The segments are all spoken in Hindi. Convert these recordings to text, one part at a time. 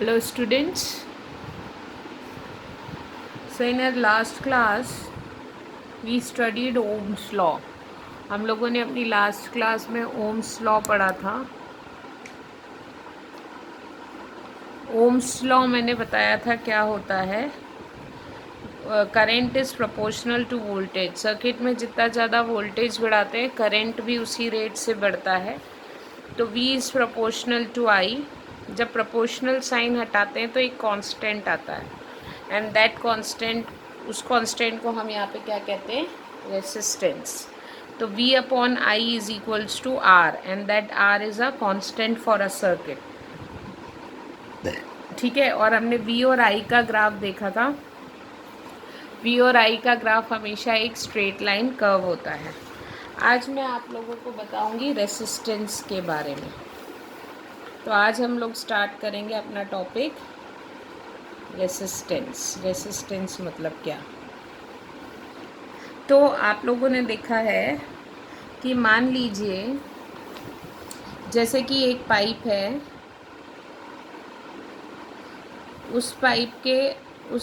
Hello students. So in our last class we studied Ohm's law. हम लोगों ने अपनी लास्ट क्लास में ओम्स लॉ पढ़ा था. ओम्स लॉ मैंने बताया था क्या होता है. Current is proportional to voltage. Circuit में जितना ज़्यादा वोल्टेज बढ़ाते हैं करंट भी उसी रेट से बढ़ता है. तो V is proportional to I. जब प्रोपोर्शनल साइन हटाते हैं तो एक कांस्टेंट आता है एंड दैट कांस्टेंट, उस कांस्टेंट को हम यहाँ पे क्या कहते हैं, रेसिस्टेंस. तो V upon I is equals to R and that R is a constant for a circuit. ठीक है. और हमने V और I का ग्राफ देखा था. V और I का ग्राफ हमेशा एक स्ट्रेट लाइन कर्व होता है. आज मैं आप लोगों को बताऊंगी रेसिस्टेंस के बारे में. तो आज हम लोग स्टार्ट करेंगे अपना टॉपिक रेसिस्टेंस. रेसिस्टेंस मतलब क्या. तो आप लोगों ने देखा है कि मान लीजिए जैसे कि एक पाइप है, उस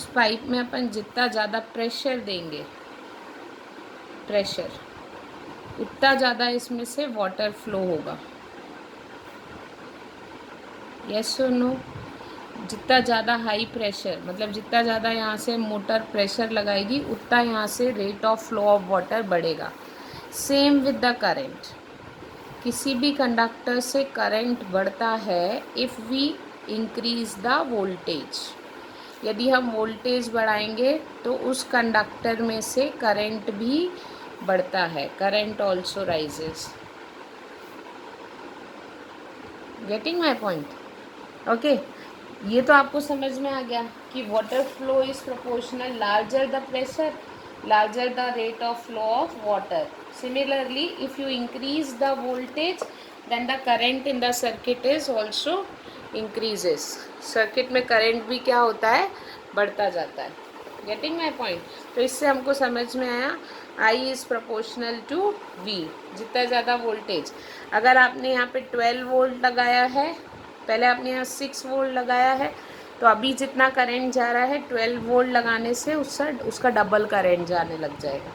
पाइप में अपन जितना ज़्यादा प्रेशर देंगे, प्रेशर उतना ज़्यादा इसमें से वाटर फ्लो होगा. यस और नो. जितना ज़्यादा हाई प्रेशर मतलब जितना ज़्यादा यहाँ से मोटर प्रेशर लगाएगी उतना यहाँ से rate of flow of water बढ़ेगा. Same with the current. किसी भी कंडक्टर से करंट बढ़ता है if we increase the voltage. यदि हम वोल्टेज बढ़ाएंगे तो उस कंडक्टर में से करंट भी बढ़ता है. Current also rises. Getting my point. Okay. ये तो आपको समझ में आ गया कि water flow is proportional. Larger the pressure, larger the rate of flow of water. Similarly, if you increase the voltage, then the current in the circuit is also increases. Circuit में current भी क्या होता है, बढ़ता जाता है. Getting my point? तो इससे हमको समझ में आया I is proportional to V. जितना ज़्यादा वोल्टेज, अगर आपने यहाँ पे 12 वोल्ट लगाया है, पहले आपने यहाँ 6 वोल्ट लगाया है, तो अभी जितना करंट जा रहा है 12 वोल्ट लगाने से उसका डबल करंट जाने लग जाएगा.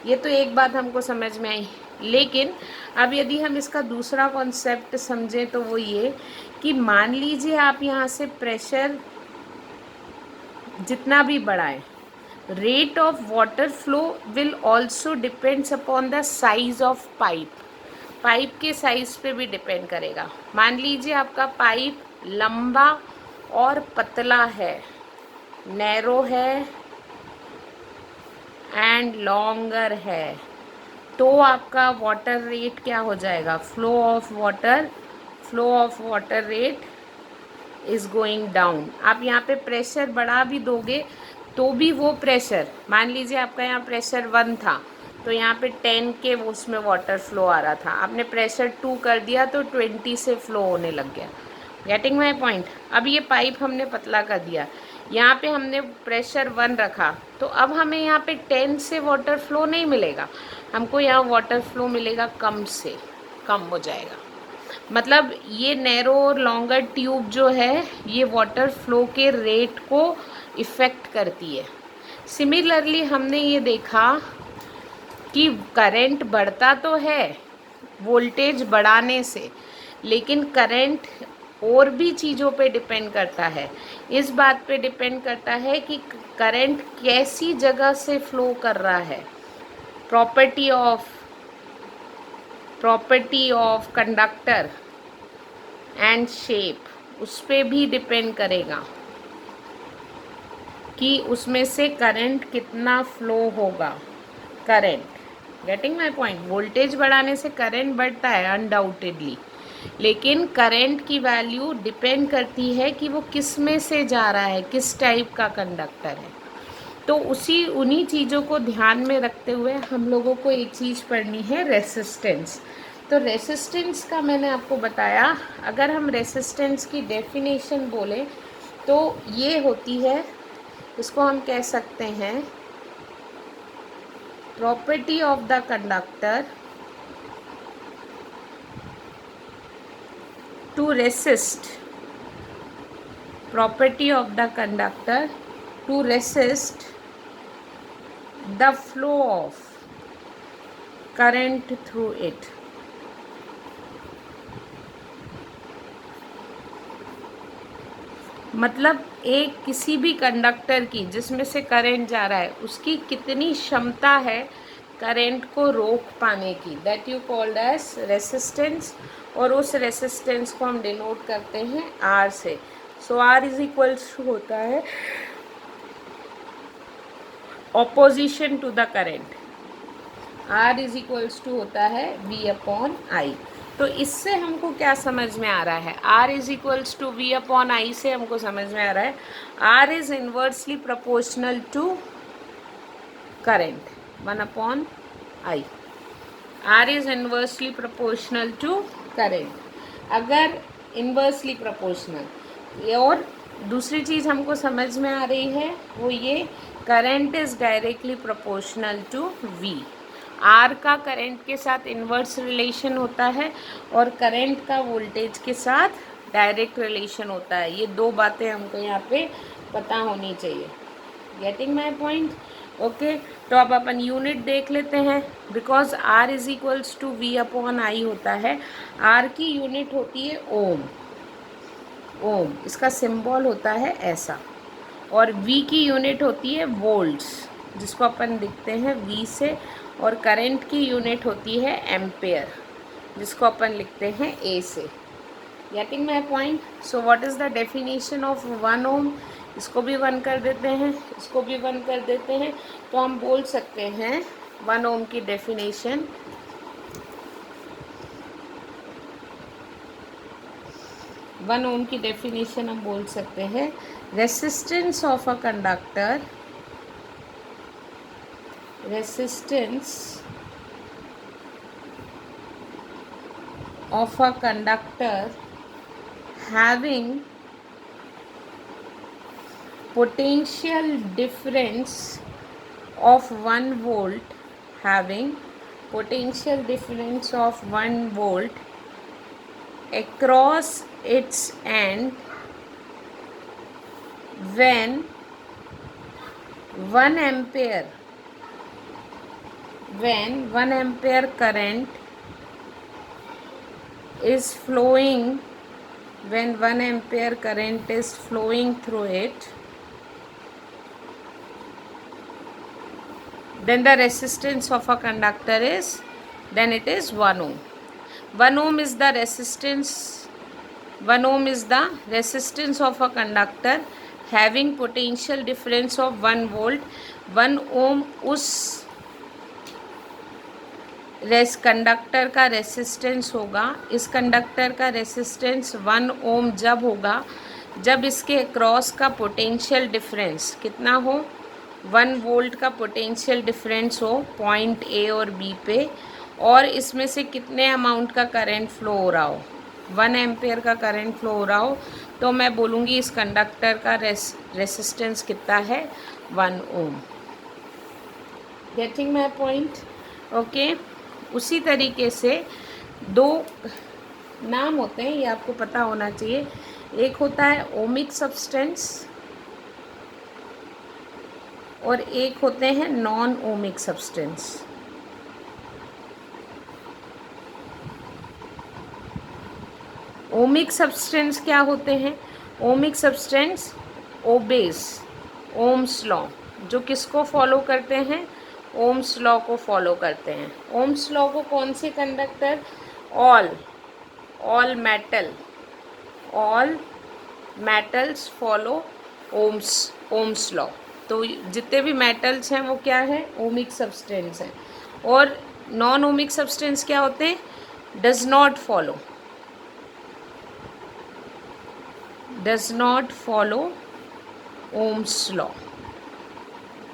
ये तो एक बात हमको समझ में आई. लेकिन अब यदि हम इसका दूसरा कॉन्सेप्ट समझें तो वो ये कि मान लीजिए आप यहाँ से प्रेशर जितना भी बढ़ाएं, rate of water flow will also depends upon the size of pipe. Pipe के साइज़ पे भी डिपेंड करेगा. मान लीजिए आपका पाइप लंबा और पतला है, नैरो है एंड लॉन्गर है, तो आपका वाटर रेट क्या हो जाएगा, flow of water rat is going down. आप यहाँ पे प्रेशर बढ़ा भी दोगे तो भी वो प्रेशर, मान लीजिए आपका यहाँ प्रेशर 1 था तो यहाँ पे 10 के उसमें वाटर फ्लो आ रहा था. आपने प्रेशर 2 कर दिया तो 20 से फ्लो होने लग गया. Getting my point. अब ये पाइप हमने पतला कर दिया, यहाँ पे हमने प्रेशर 1 रखा, तो अब हमें यहाँ पे 10 से वाटर फ्लो नहीं मिलेगा, हमको यहाँ वाटर फ्लो मिलेगा कम से कम हो जाएगा. मतलब ये नैरो और लॉन्गर ट्यूब जो है ये वाटर फ्लो के रेट को इफ़ेक्ट करती है. सिमिलरली हमने ये देखा कि करंट बढ़ता तो है वोल्टेज बढ़ाने से, लेकिन करंट और भी चीज़ों पे डिपेंड करता है. इस बात पे डिपेंड करता है कि करंट कैसी जगह से फ्लो कर रहा है. Property of conductor and shape, उस पर भी डिपेंड करेगा कि उसमें से करंट कितना फ्लो होगा. Current, getting my point. Voltage बढ़ाने से करंट बढ़ता है अनडाउटेडली, लेकिन करंट की वैल्यू डिपेंड करती है कि वो किस में से जा रहा है, किस टाइप का कंडक्टर है. तो उन्हीं चीज़ों को ध्यान में रखते हुए हम लोगों को एक चीज़ पढ़नी है, रेसिस्टेंस. तो रेसिस्टेंस का मैंने आपको बताया. अगर हम रेसिस्टेंस की डेफिनेशन बोलें तो ये होती है, इसको हम कह सकते हैं property of the conductor to resist property of the conductor to resist the flow of current through it. मतलब एक किसी भी कंडक्टर की जिसमें से करंट जा रहा है उसकी कितनी क्षमता है करंट को रोक पाने की, that you called as resistance, और उस रेसिस्टेंस को हम डिनोट करते हैं आर से. So R is equals to होता है opposition to the current. R is equals to होता है वी अपॉन आई. तो इससे हमको क्या समझ में आ रहा है, R is equals to V upon I से हमको समझ में आ रहा है R is inversely proportional to current 1 upon I. R is inversely proportional to current. अगर इन्वर्सली प्रोपोर्शनल, और दूसरी चीज़ हमको समझ में आ रही है वो ये current is directly proportional to V. R का करंट के साथ इन्वर्स रिलेशन होता है और करंट का वोल्टेज के साथ डायरेक्ट रिलेशन होता है. ये दो बातें हमको यहाँ पे पता होनी चाहिए. Getting my point? ओके. तो अब अपन यूनिट देख लेते हैं. Because R is equals to V upon I होता है, आर की यूनिट होती है ओम. ओम इसका सिंबल होता है ऐसा. और वी की यूनिट होती है वोल्ट्स, जिसको अपन लिखते हैं वी से. और करंट की यूनिट होती है एम्पेयर, जिसको अपन लिखते हैं ए से. Getting my point? So what is the definition of 1 ओम? इसको भी 1 कर देते हैं, इसको भी 1 कर देते हैं. तो हम बोल सकते हैं 1 ओम की डेफिनेशन. वन ओम की डेफिनेशन हम बोल सकते हैं resistance of a conductor, resistance of a conductor having potential difference of 1 volt, having potential difference of 1 volt across its end when 1 ampere current is flowing, when 1 ampere current is flowing through it, then the resistance of a conductor is, then it is 1 ohm. 1 ohm is the resistance, 1 ohm is the resistance of a conductor having potential difference of 1 volt. 1 ohm उस कंडक्टर का रेसिस्टेंस होगा. इस कंडक्टर का रेसिस्टेंस 1 ओम जब होगा जब इसके क्रॉस का पोटेंशियल डिफरेंस कितना हो, 1 वोल्ट का पोटेंशियल डिफरेंस हो पॉइंट ए और बी पे, और इसमें से कितने अमाउंट का करंट फ्लो हो रहा हो, 1 एम्पेयर का करंट फ्लो हो रहा हो. तो मैं बोलूँगी इस कंडक्टर का रेसिस्टेंस कितना है, 1 ohm. Getting my point? Okay. उसी तरीके से 2 नाम होते हैं, ये आपको पता होना चाहिए. एक होता है ओमिक सब्सटेंस और एक होते हैं non ohmic substance. Ohmic substance क्या होते हैं? Ohmic substance obeys Ohm's law, जो किसको फॉलो करते हैं, ओम्स लॉ को फॉलो करते हैं. ओम्स लॉ को कौन से conductor, all metals follow Ohm's law. तो जितने भी मेटल्स हैं वो क्या है, ओमिक सब्सटेंस हैं. और नॉन ओमिक सब्सटेंस क्या होते हैं, does not follow Ohm's law.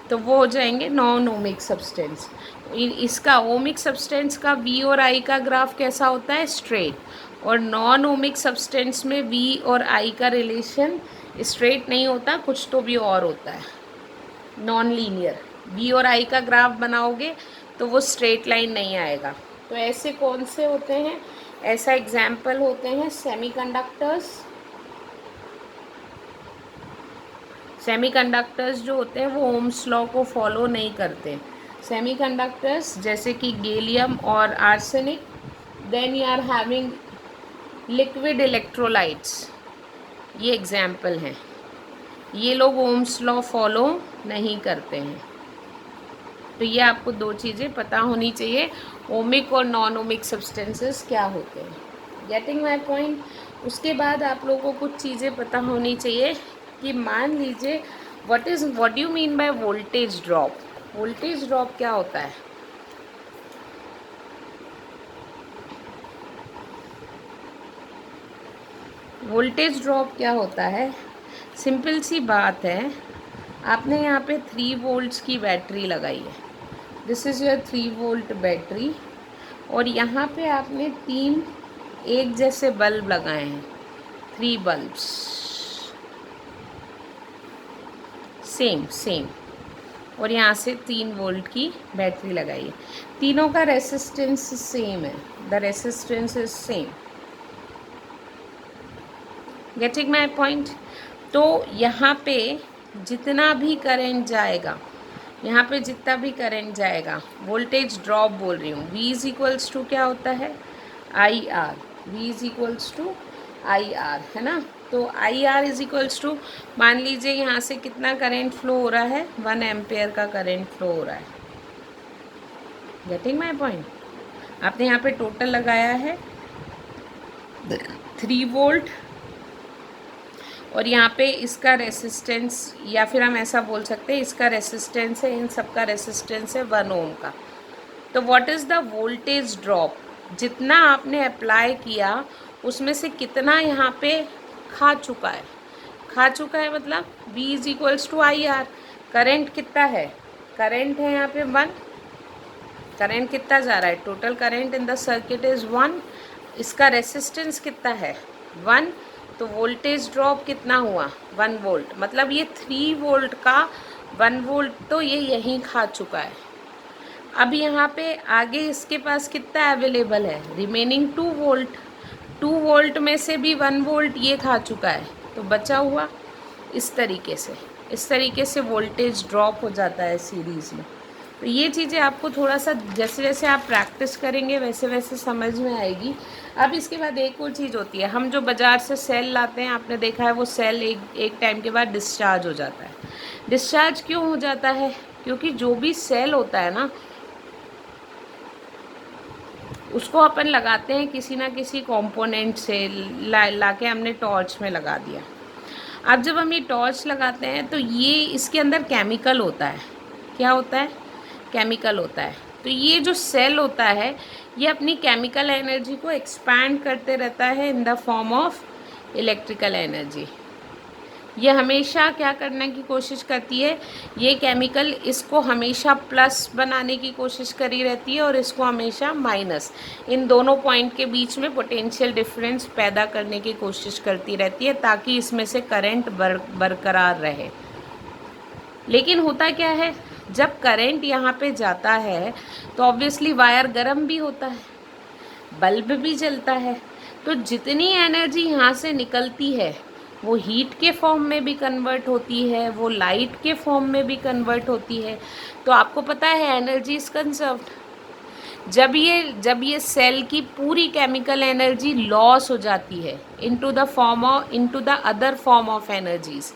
तो वो हो जाएंगे नॉन ओमिक सब्सटेंस. इसका ओमिक सब्सटेंस का वी और आई का ग्राफ कैसा होता है, स्ट्रेट. और नॉन ओमिक सब्सटेंस में वी और आई का रिलेशन स्ट्रेट नहीं होता, कुछ तो भी और होता है, नॉन लीनियर. वी और आई का ग्राफ बनाओगे तो वो स्ट्रेट लाइन नहीं आएगा. तो ऐसे कौन से होते हैं, ऐसा एग्जाम्पल होते हैं सेमीकंडक्टर्स, सेमीकंडक्टर्स जो होते हैं वो ओम्स लॉ को फॉलो नहीं करते। सेमीकंडक्टर्स जैसे कि गैलियम और arsenic, then you are having liquid electrolytes, ये एग्जाम्पल हैं। ये लोग ओम्स लॉ फॉलो नहीं करते हैं। तो ये आपको दो चीज़ें पता होनी चाहिए, ओमिक और नॉन ओमिक सब्सटेंसेस क्या होते हैं। Getting my point. उसके बाद आप लोगों को कुछ चीज़ें पता होनी चाहिए कि मान लीजिए what you mean by voltage drop. Voltage drop क्या होता है? वोल्टेज ड्रॉप क्या होता है? सिंपल सी बात है, आपने यहाँ पे 3 वोल्ट्स की बैटरी लगाई है, this is your 3 volt battery, और यहाँ पे आपने 3 एक जैसे बल्ब लगाए हैं, 3 बल्ब्स सेम, और यहाँ से 3 वोल्ट की बैटरी लगाई है। तीनों का रेसिस्टेंस सेम है, the resistance is same. Getting my point. तो यहाँ पे जितना भी करंट जाएगा, यहाँ पे जितना भी करंट जाएगा, वोल्टेज ड्रॉप बोल रही हूँ, V इज इक्वल्स टू क्या होता है? I R. V is equals to I R, है ना। तो I R is equals to, मान लीजिए यहाँ से कितना करंट फ्लो हो रहा है? 1 एम्पेयर का करंट फ्लो हो रहा है। Getting my point. आपने यहाँ पे टोटल लगाया है 3 वोल्ट, और यहाँ पे इसका रेसिस्टेंस, या फिर हम ऐसा बोल सकते हैं इसका रेसिस्टेंस है, इन सब का रेसिस्टेंस है 1 ओम का। तो what is the voltage drop? जितना आपने अप्लाई किया उसमें से कितना यहाँ पे खा चुका है मतलब V is equals to I R. Current कितना है? करेंट है यहाँ पे 1। करेंट कितना जा रहा है? Total current in the circuit is 1। इसका रेसिस्टेंस कितना है? 1। तो वोल्टेज ड्रॉप कितना हुआ? 1 वोल्ट। मतलब ये 3 वोल्ट का 1 वोल्ट तो ये यहीं खा चुका है। अब यहाँ पे आगे इसके पास कितना अवेलेबल है? Remaining 2 volt. 2 वोल्ट में से भी 1 वोल्ट ये खा चुका है, तो बचा हुआ इस तरीके से वोल्टेज ड्रॉप हो जाता है सीरीज़ में। तो ये चीज़ें आपको थोड़ा सा जैसे जैसे आप प्रैक्टिस करेंगे वैसे वैसे समझ में आएगी। अब इसके बाद एक और चीज़ होती है, हम जो बाज़ार से सेल लाते हैं, आपने देखा है वो सेल एक टाइम के बाद डिस्चार्ज हो जाता है। डिस्चार्ज क्यों हो जाता है? क्योंकि जो भी सेल होता है ना, उसको अपन लगाते हैं किसी ना किसी कंपोनेंट से ला के हमने टॉर्च में लगा दिया। अब जब हम ये टॉर्च लगाते हैं तो ये इसके अंदर केमिकल होता है। क्या होता है? केमिकल होता है। तो ये जो सेल होता है ये अपनी केमिकल एनर्जी को एक्सपैंड करते रहता है in the form of electrical energy. ये हमेशा क्या करने की कोशिश करती है? ये केमिकल इसको हमेशा प्लस बनाने की कोशिश करी रहती है और इसको हमेशा माइनस। इन दोनों पॉइंट के बीच में पोटेंशियल डिफरेंस पैदा करने की कोशिश करती रहती है ताकि इसमें से करंट बरकरार रहे। लेकिन होता क्या है, जब करंट यहाँ पे जाता है तो ऑब्वियसली वायर गर्म भी होता है, बल्ब भी जलता है। तो जितनी एनर्जी यहाँ से निकलती है वो हीट के फॉर्म में भी कन्वर्ट होती है, वो लाइट के फॉर्म में भी कन्वर्ट होती है। तो आपको पता है एनर्जी इज कंजर्व्ड। जब ये सेल की पूरी केमिकल एनर्जी लॉस हो जाती है into the other form of energies,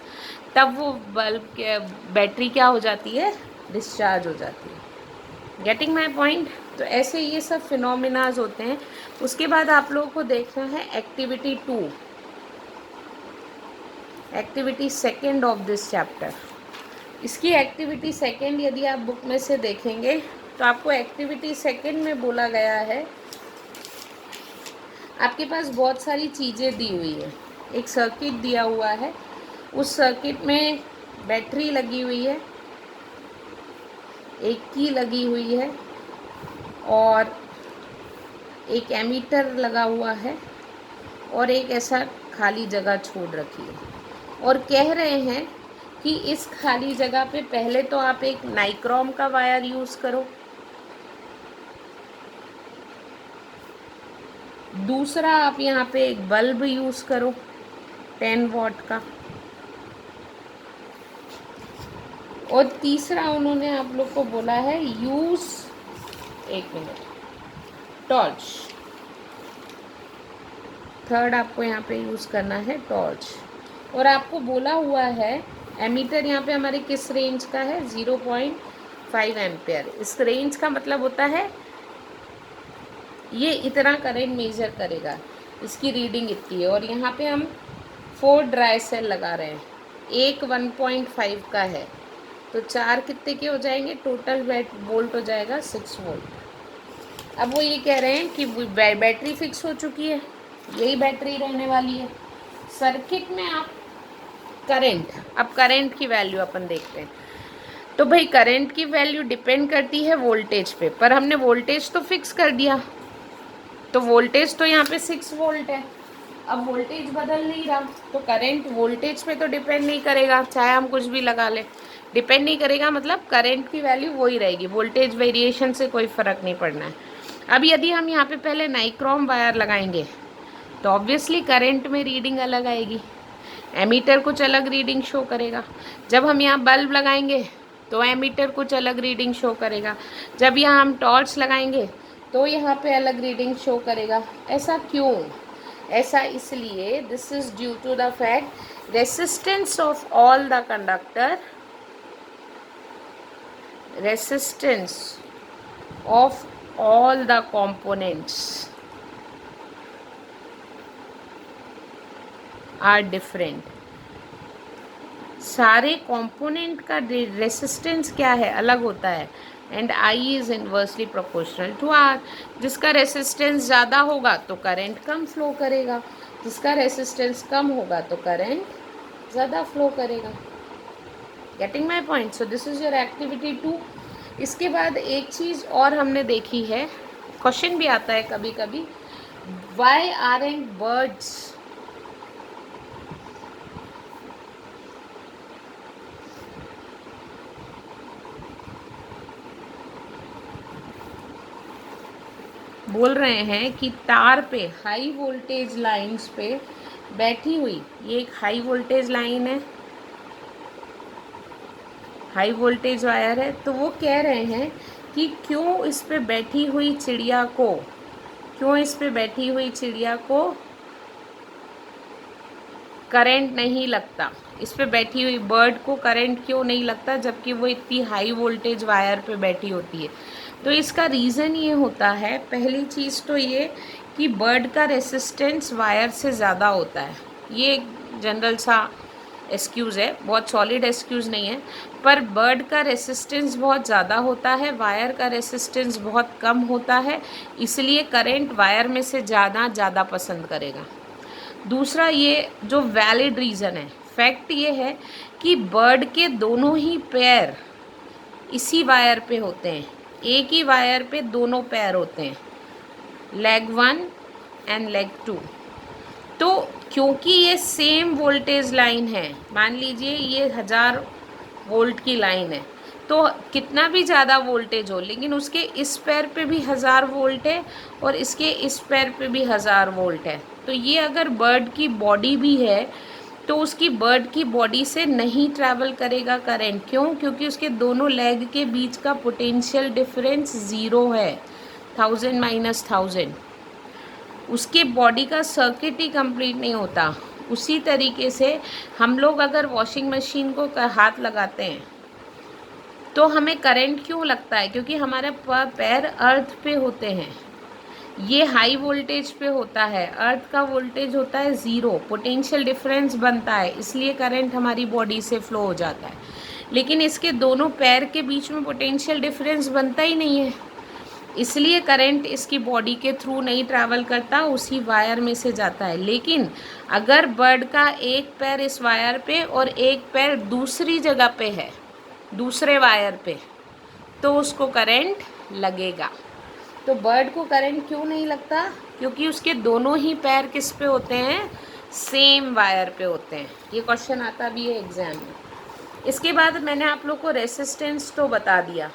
तब वो बल्ब के बैटरी क्या हो जाती है? डिस्चार्ज हो जाती है। Getting my point. तो ऐसे ये सब फिनोमिनाज होते हैं। उसके बाद आप लोगों को देखना है activity 2, activity second of this chapter. इसकी एक्टिविटी सेकेंड यदि आप बुक में से देखेंगे तो आपको एक्टिविटी सेकेंड में बोला गया है, आपके पास बहुत सारी चीज़ें दी हुई है। एक सर्किट दिया हुआ है, उस सर्किट में बैटरी लगी हुई है, एक की लगी हुई है और एक एमीटर लगा हुआ है और एक ऐसा खाली जगह छोड़ रखी है, और कह रहे हैं कि इस खाली जगह पे पहले तो आप एक नाइक्रोम का वायर यूज़ करो, दूसरा आप यहाँ पे एक बल्ब यूज़ करो 10 वॉट का, और तीसरा उन्होंने आप लोग को बोला है यूज़, एक मिनट, टॉर्च। थर्ड आपको यहाँ पे यूज़ करना है टॉर्च। और आपको बोला हुआ है एमीटर यहाँ पे हमारे किस रेंज का है, 0.5 एम्पेयर। इस रेंज का मतलब होता है ये इतना करंट मेजर करेगा, इसकी रीडिंग इतनी है। और यहाँ पे हम 4 ड्राई सेल लगा रहे हैं, एक 1.5 का है, तो 4 कितने के हो जाएंगे, टोटल वोल्ट हो जाएगा 6 वोल्ट। अब वो ये कह रहे हैं कि बैटरी फिक्स हो चुकी है, यही बैटरी रहने वाली है। सर्किट में आप करंट, अब करंट की वैल्यू अपन देखते हैं। तो भाई करंट की वैल्यू डिपेंड करती है वोल्टेज पे, पर हमने वोल्टेज तो फिक्स कर दिया, तो वोल्टेज तो यहाँ पे 6 वोल्ट है। अब वोल्टेज बदल नहीं रहा, तो करंट वोल्टेज पे तो डिपेंड नहीं करेगा, चाहे हम कुछ भी लगा लें, डिपेंड नहीं करेगा, मतलब करंट की वैल्यू वही रहेगी, वोल्टेज वेरिएशन से कोई फ़र्क नहीं पड़ना है। अब यदि हम यहाँ पे पहले नाइक्रोम वायर लगाएंगे तो ऑब्वियसली करंट में रीडिंग अलग आएगी, एमीटर कुछ अलग रीडिंग शो करेगा। जब हम यहाँ बल्ब लगाएंगे तो एमीटर कुछ अलग रीडिंग शो करेगा, जब यहाँ हम टॉर्च लगाएंगे तो यहाँ पे अलग रीडिंग शो करेगा। ऐसा क्यों? ऐसा इसलिए, this is due to the fact resistance of all the conductor, resistance of all the components are different. सारे कंपोनेंट का रेसिस्टेंस क्या है, अलग होता है। And I is inversely proportional to R. जिसका रेसिस्टेंस ज़्यादा होगा तो करंट कम फ्लो करेगा, जिसका रेसिस्टेंस कम होगा तो करंट ज़्यादा फ्लो करेगा। Getting my point? So this is your activity 2। इसके बाद एक चीज़ और हमने देखी है, क्वेश्चन भी आता है कभी कभी, वाई आरंट बर्ड्स बोल रहे हैं कि तार पे हाई वोल्टेज लाइंस पे बैठी हुई, ये एक हाई वोल्टेज लाइन है, हाई वोल्टेज वायर है, तो वो कह रहे हैं कि क्यों इस पे बैठी हुई चिड़िया को, क्यों इस पे बैठी हुई चिड़िया को करंट नहीं लगता, इस पे बैठी हुई बर्ड को करंट क्यों नहीं लगता जबकि वो इतनी हाई वोल्टेज वायर पे बैठी होती है। तो इसका रीज़न ये होता है, पहली चीज़ तो ये कि बर्ड का रेसिस्टेंस वायर से ज़्यादा होता है। ये एक जनरल सा एक्सक्यूज़ है, बहुत सॉलिड एक्सक्यूज़ नहीं है, पर बर्ड का रेसिस्टेंस बहुत ज़्यादा होता है, वायर का रेसिस्टेंस बहुत कम होता है, इसलिए करंट वायर में से ज़्यादा पसंद करेगा। दूसरा ये जो वैलिड रीज़न है, फैक्ट ये है कि बर्ड के दोनों ही पैर इसी वायर पे होते हैं, एक ही वायर पे दोनों पैर होते हैं, लेग 1 एंड लेग 2। तो क्योंकि ये सेम वोल्टेज लाइन है, मान लीजिए ये 1000 वोल्ट की लाइन है, तो कितना भी ज़्यादा वोल्टेज हो, लेकिन उसके इस पैर पे भी 1000 वोल्ट है और इसके इस पैर पे भी 1000 वोल्ट है। तो ये अगर बर्ड की बॉडी भी है तो उसकी बर्ड की बॉडी से नहीं ट्रैवल करेगा करंट। क्यों? क्योंकि उसके दोनों लेग के बीच का पोटेंशियल डिफरेंस 0 है, 1000 माइनस 1000, उसके बॉडी का सर्किट ही कंप्लीट नहीं होता। उसी तरीके से हम लोग अगर वॉशिंग मशीन को हाथ लगाते हैं तो हमें करंट क्यों लगता है? क्योंकि हमारे पैर अर्थ पे होते हैं, ये हाई वोल्टेज पे होता है, अर्थ का वोल्टेज होता है 0, पोटेंशियल डिफरेंस बनता है, इसलिए करंट हमारी बॉडी से फ्लो हो जाता है। लेकिन इसके दोनों पैर के बीच में पोटेंशियल डिफरेंस बनता ही नहीं है, इसलिए करंट इसकी बॉडी के थ्रू नहीं ट्रैवल करता, उसी वायर में से जाता है। लेकिन अगर बर्ड का एक पैर इस वायर पे और एक पैर दूसरी जगह पे है, दूसरे वायर पे, तो उसको करंट लगेगा। तो बर्ड को करंट क्यों नहीं लगता? क्योंकि उसके दोनों ही पैर किस पे होते हैं, सेम वायर पे होते हैं। ये क्वेश्चन आता भी है एग्जाम में। इसके बाद मैंने आप लोग को रेसिस्टेंस तो बता दिया,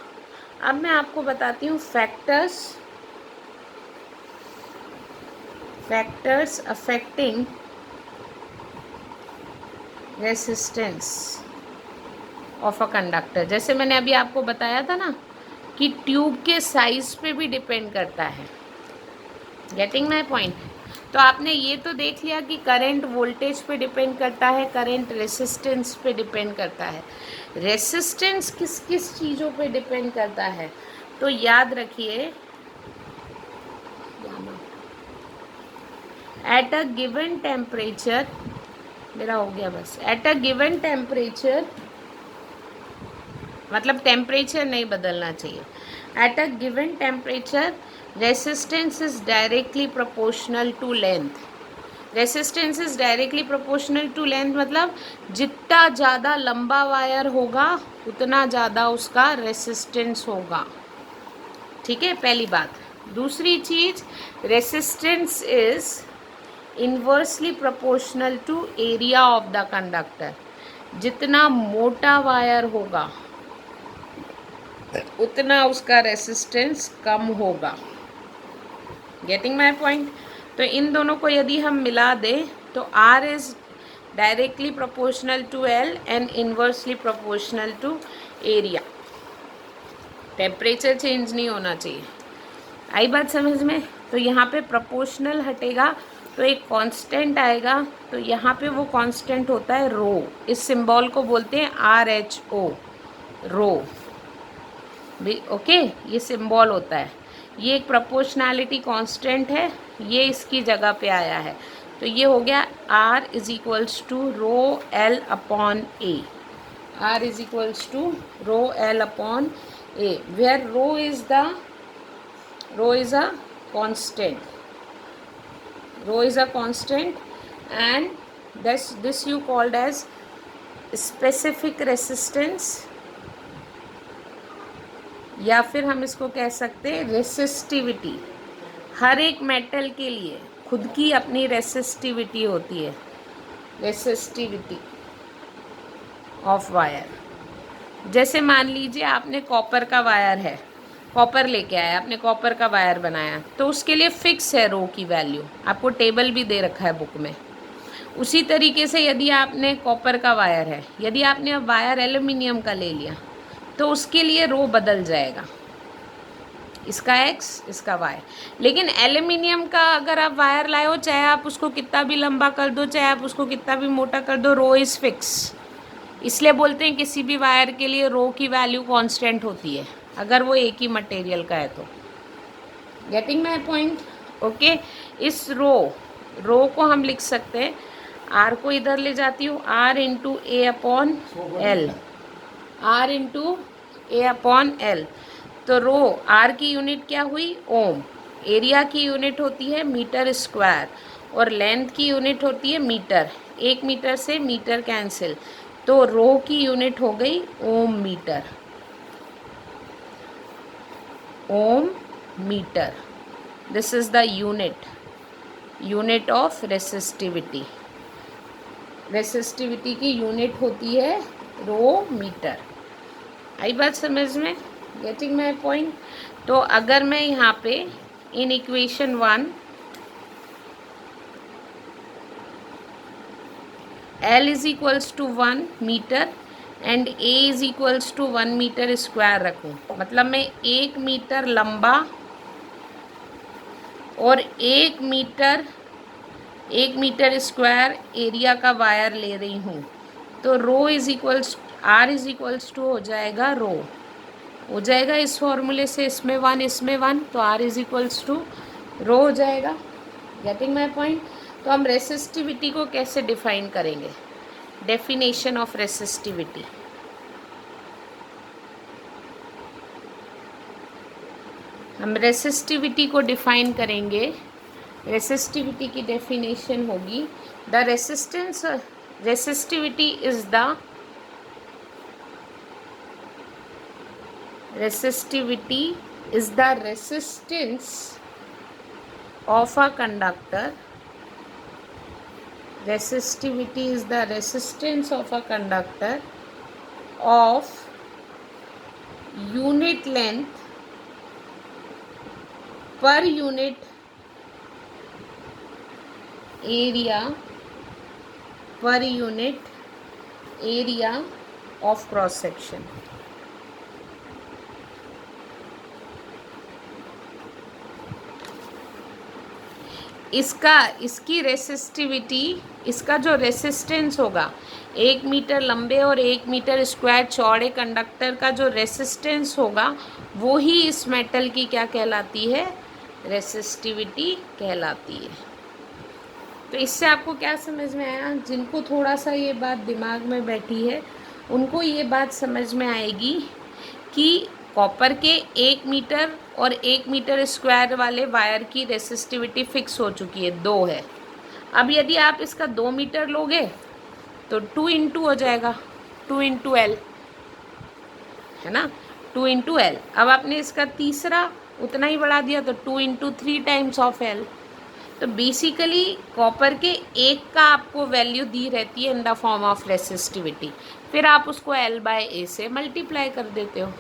अब मैं आपको बताती हूँ factors affecting resistance. Of a conductor. जैसे मैंने अभी आपको बताया था ना कि ट्यूब के साइज पे भी डिपेंड करता है। Getting my point? तो आपने ये तो देख लिया कि करंट वोल्टेज पे डिपेंड करता है, करंट रेसिस्टेंस पे डिपेंड करता है। रेसिस्टेंस किस किस चीज़ों पे डिपेंड करता है? तो याद रखिए, एट अ गिवन टेम्परेचर, मेरा हो गया बस, एट अ गिवन टेम्परेचर, मतलब टेम्परेचर नहीं बदलना चाहिए। At a given temperature resistance is directly proportional to length. Resistance is directly proportional to length मतलब जितना ज़्यादा लंबा वायर होगा उतना ज़्यादा उसका रेसिस्टेंस होगा। ठीक है, पहली बात। दूसरी चीज़, resistance is inversely proportional to area of the conductor. जितना मोटा वायर होगा उतना उसका रेसिस्टेंस कम होगा। Getting my point? तो इन दोनों को यदि हम मिला दें तो R is directly proportional to L and inversely proportional to area. Temperature change नहीं होना चाहिए। आई बात समझ में? तो यहाँ पे प्रोपोर्शनल हटेगा तो एक कांस्टेंट आएगा, तो यहाँ पे वो कांस्टेंट होता है रो। इस सिंबल को बोलते हैं RHO, रो भी। ओके, ये सिंबल होता है, ये एक प्रोपोर्शनैलिटी कांस्टेंट है, ये इसकी जगह पे आया है। तो ये हो गया R is equals to rho L upon A। R is equals to rho L upon A, where rho is a constant. Rho is a constant, and this you called as specific resistance, या फिर हम इसको कह सकते हैं रेसिस्टिविटी। हर एक मेटल के लिए खुद की अपनी रेसिस्टिविटी होती है, रेसिस्टिविटी ऑफ वायर। जैसे मान लीजिए आपने कॉपर का वायर है, कॉपर लेके आया, आपने कॉपर का वायर बनाया, तो उसके लिए फिक्स है रो की वैल्यू, आपको टेबल भी दे रखा है बुक में। उसी तरीके से यदि आपने कॉपर का वायर है, यदि आपने अब वायर एल्युमिनियम का ले लिया तो उसके लिए रो बदल जाएगा, इसका एक्स इसका वाई। लेकिन एल्युमिनियम का अगर आप वायर लाए हो, चाहे आप उसको कितना भी लंबा कर दो, चाहे आप उसको कितना भी मोटा कर दो, रो इज़ फिक्स। इसलिए बोलते हैं किसी भी वायर के लिए रो की वैल्यू कांस्टेंट होती है अगर वो एक ही मटेरियल का है तो। Getting my point? ओके, इस रो को हम लिख सकते हैं, आर को इधर ले जाती हूँ, R into A upon L, R into A upon L. तो रो आर की यूनिट क्या हुई? ओम। एरिया की यूनिट होती है मीटर स्क्वायर और लेंथ की यूनिट होती है मीटर। 1 मीटर से मीटर कैंसिल, तो रो की यूनिट हो गई ohm metre, ohm metre. This is the unit of resistivity. Resistivity की यूनिट होती है रो मीटर। आई बात समझ में? Getting my point? तो अगर मैं यहाँ पे in equation 1 L is equals to 1 metre and A is equals to 1 metre square रखूँ, मतलब मैं 1 मीटर लंबा और 1 मीटर स्क्वायर एरिया का वायर ले रही हूँ, तो rho is equals R is equals to हो जाएगा रो, हो जाएगा इस फॉर्मूले से, इसमें 1 इसमें 1, तो R इज इक्वल्स टू रो हो जाएगा। Getting my point? तो हम रेसिस्टिविटी को कैसे डिफाइन करेंगे? डेफिनेशन ऑफ रेसिस्टिविटी, हम रेसिस्टिविटी को डिफाइन करेंगे। रेसिस्टिविटी की डेफिनेशन होगी, the resistivity is the resistance of a conductor. Resistivity is the resistance of a conductor of unit length per unit area of cross section. इसकी रेसिस्टिविटी, इसका जो रेसिस्टेंस होगा, 1 मीटर लंबे और 1 मीटर स्क्वायर चौड़े कंडक्टर का जो रेसिस्टेंस होगा वो ही इस मेटल की क्या कहलाती है, रेसिस्टिविटी कहलाती है। तो इससे आपको क्या समझ में आया? जिनको थोड़ा सा ये बात दिमाग में बैठी है उनको ये बात समझ में आएगी कि कॉपर के 1 मीटर और 1 मीटर स्क्वायर वाले वायर की रेसिस्टिविटी फिक्स हो चुकी है, 2 है। अब यदि आप इसका 2 मीटर लोगे तो 2 इंटू हो जाएगा, 2 इंटू एल, है ना, 2 इंटू एल। अब आपने इसका तीसरा उतना ही बढ़ा दिया तो 2 इंटू 3 टाइम्स ऑफ एल। तो बेसिकली कॉपर के एक का आपको वैल्यू दी रहती है in the form of resistivity, फिर आप उसको एल बाय ए से मल्टीप्लाई कर देते हो।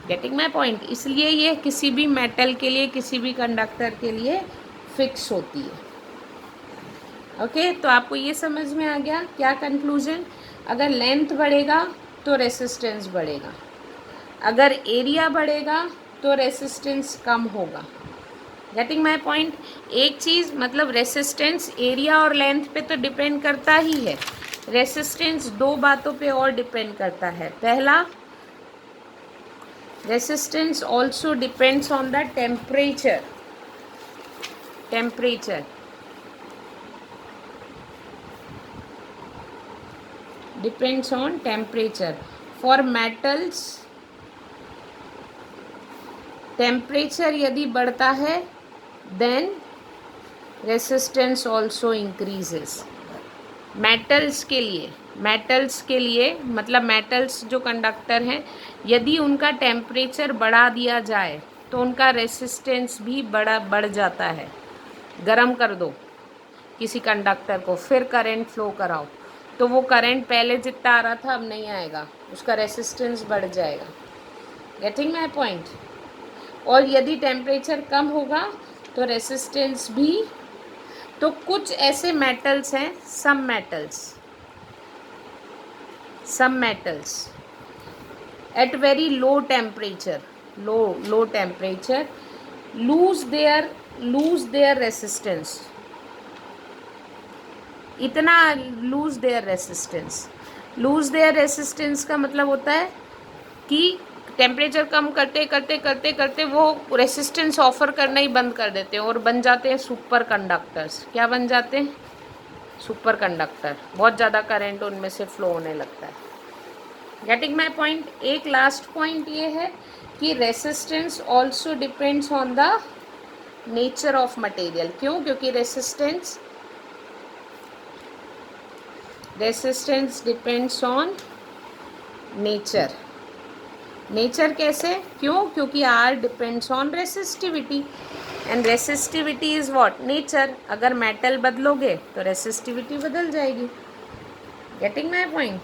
Getting my point? इसलिए ये किसी भी मेटल के लिए, किसी भी कंडक्टर के लिए फिक्स होती है। ओके, तो आपको ये समझ में आ गया क्या कंक्लूजन? अगर लेंथ बढ़ेगा तो रेसिस्टेंस बढ़ेगा, अगर एरिया बढ़ेगा तो रेसिस्टेंस कम होगा। Getting my point? एक चीज़ मतलब रेसिस्टेंस एरिया और लेंथ पे तो डिपेंड करता ही है, रेसिस्टेंस 2 बातों पे और डिपेंड करता है। पहला, resistance also depends on the temperature. Temperature depends on temperature. For metals temperature यदि बढ़ता है then resistance also increases. Metals के लिए मतलब मेटल्स जो कंडक्टर हैं, यदि उनका टेम्परेचर बढ़ा दिया जाए तो उनका रेसिस्टेंस भी बढ़ जाता है। गरम कर दो किसी कंडक्टर को, फिर करंट फ्लो कराओ तो वो करंट पहले जितना आ रहा था अब नहीं आएगा, उसका रेसिस्टेंस बढ़ जाएगा। Getting my point? और यदि टेम्परेचर कम होगा तो रेसिस्टेंस भी। तो कुछ ऐसे मेटल्स हैं, some metals at very low temperature lose their resistance. इतना लूज देयर रेसिस्टेंस का मतलब होता है कि टेम्परेचर कम करते करते वो रेसिस्टेंस ऑफर करना ही बंद कर देते हैं और बन जाते हैं सुपर कंडक्टर्स। क्या बन जाते हैं? Superconductor. बहुत ज़्यादा करंट उनमें से फ्लो होने लगता है। Getting my point? एक लास्ट पॉइंट ये है कि resistance also depends on the nature of material. क्यों? क्योंकि resistance depends on nature. Nature कैसे? क्यों? क्योंकि R depends on resistivity and resistivity is what? Nature. अगर मेटल बदलोगे तो रेसिस्टिविटी बदल जाएगी। Getting my point?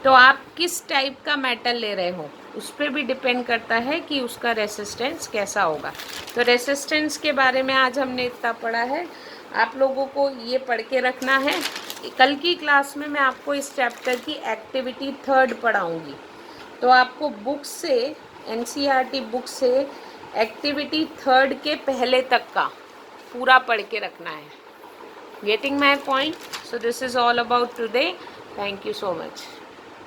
तो आप किस टाइप का मेटल ले रहे हो उस पर भी डिपेंड करता है कि उसका रेसिस्टेंस कैसा होगा। तो रेसिस्टेंस के बारे में आज हमने इतना पढ़ा है, आप लोगों को ये पढ़ के रखना है। कल की क्लास में मैं आपको इस चैप्टर की एक्टिविटी 3 पढ़ाऊँगी, तो आपको बुक से, NCERT बुक से एक्टिविटी 3 के पहले तक का पूरा पढ़ के रखना है। Getting my point? So this is all about today. Thank you so much.